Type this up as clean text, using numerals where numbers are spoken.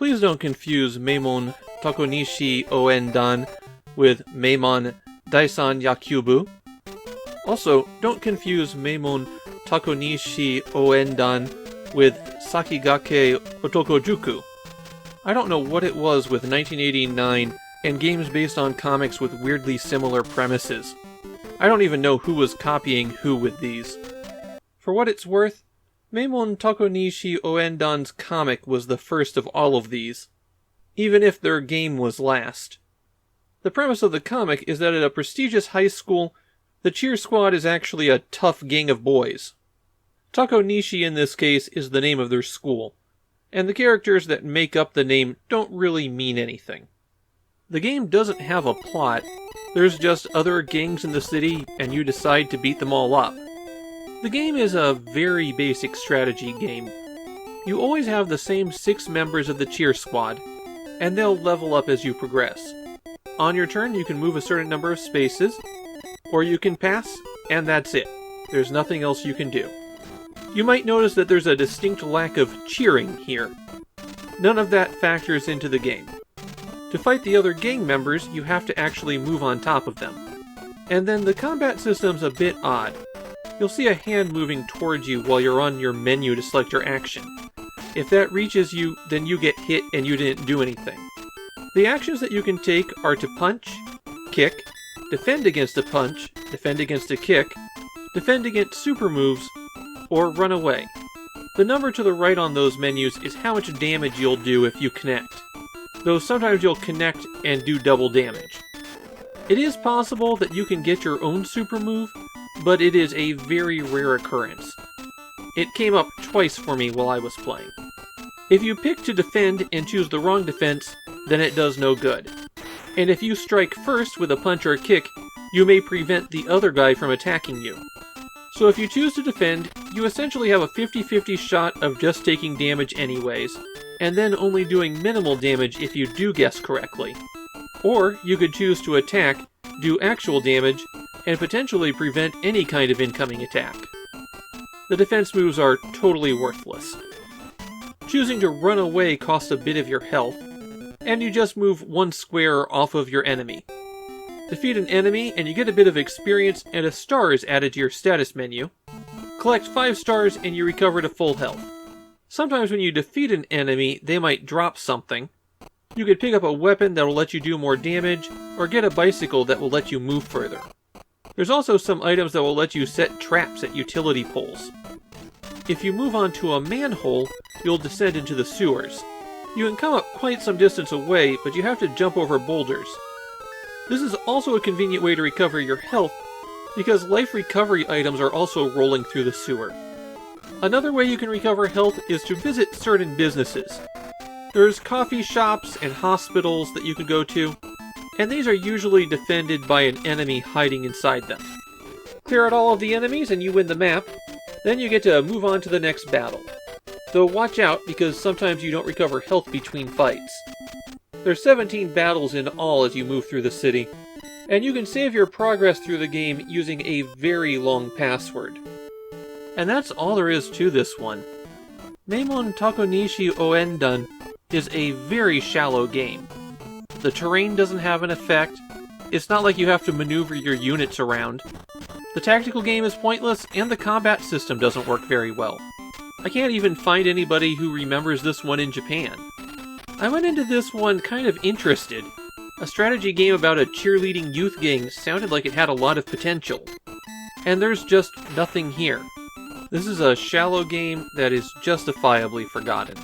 Please don't confuse Meimon Takonishi Ouendan with Meimon Daisan Yakubu. Also, don't confuse Meimon Takonishi Ouendan with Sakigake Otokojuku. I don't know what it was with 1989 and games based on comics with weirdly similar premises. I don't even know who was copying who with these. For what it's worth, Meimon Takonishi Ouendan's comic was the first of all of these, even if their game was last. The premise of the comic is that at a prestigious high school, the cheer squad is actually a tough gang of boys. Takonishi in this case is the name of their school, and the characters that make up the name don't really mean anything. The game doesn't have a plot, there's just other gangs in the city and you decide to beat them all up. The game is a very basic strategy game. You always have the same 6 members of the cheer squad, and they'll level up as you progress. On your turn you can move a certain number of spaces, or you can pass, and that's it. There's nothing else you can do. You might notice that there's a distinct lack of cheering here. None of that factors into the game. To fight the other gang members, you have to actually move on top of them. And then the combat system's a bit odd. You'll see a hand moving towards you while you're on your menu to select your action. If that reaches you, then you get hit and you didn't do anything. The actions that you can take are to punch, kick, defend against a punch, defend against a kick, defend against super moves, or run away. The number to the right on those menus is how much damage you'll do if you connect, though sometimes you'll connect and do double damage. It is possible that you can get your own super move, but it is a very rare occurrence. It came up twice for me while I was playing. If you pick to defend and choose the wrong defense, then it does no good. And if you strike first with a punch or a kick, you may prevent the other guy from attacking you. So if you choose to defend, you essentially have a 50-50 shot of just taking damage anyways, and then only doing minimal damage if you do guess correctly. Or you could choose to attack, do actual damage, and potentially prevent any kind of incoming attack. The defense moves are totally worthless. Choosing to run away costs a bit of your health, and you just move 1 square off of your enemy. Defeat an enemy and you get a bit of experience and a star is added to your status menu. Collect 5 stars and you recover to full health. Sometimes when you defeat an enemy, they might drop something. You could pick up a weapon that will let you do more damage, or get a bicycle that will let you move further. There's also some items that will let you set traps at utility poles. If you move onto a manhole, you'll descend into the sewers. You can come up quite some distance away, but you have to jump over boulders. This is also a convenient way to recover your health, because life recovery items are also rolling through the sewer. Another way you can recover health is to visit certain businesses. There's coffee shops and hospitals that you can go to, and these are usually defended by an enemy hiding inside them. Clear out all of the enemies and you win the map, then you get to move on to the next battle. Though watch out, because sometimes you don't recover health between fights. There's 17 battles in all as you move through the city, and you can save your progress through the game using a very long password. And that's all there is to this one. Meimon Takonishi Ouendan is a very shallow game. The terrain doesn't have an effect, it's not like you have to maneuver your units around. The tactical game is pointless, and the combat system doesn't work very well. I can't even find anybody who remembers this one in Japan. I went into this one kind of interested. A strategy game about a cheerleading youth gang sounded like it had a lot of potential. And there's just nothing here. This is a shallow game that is justifiably forgotten.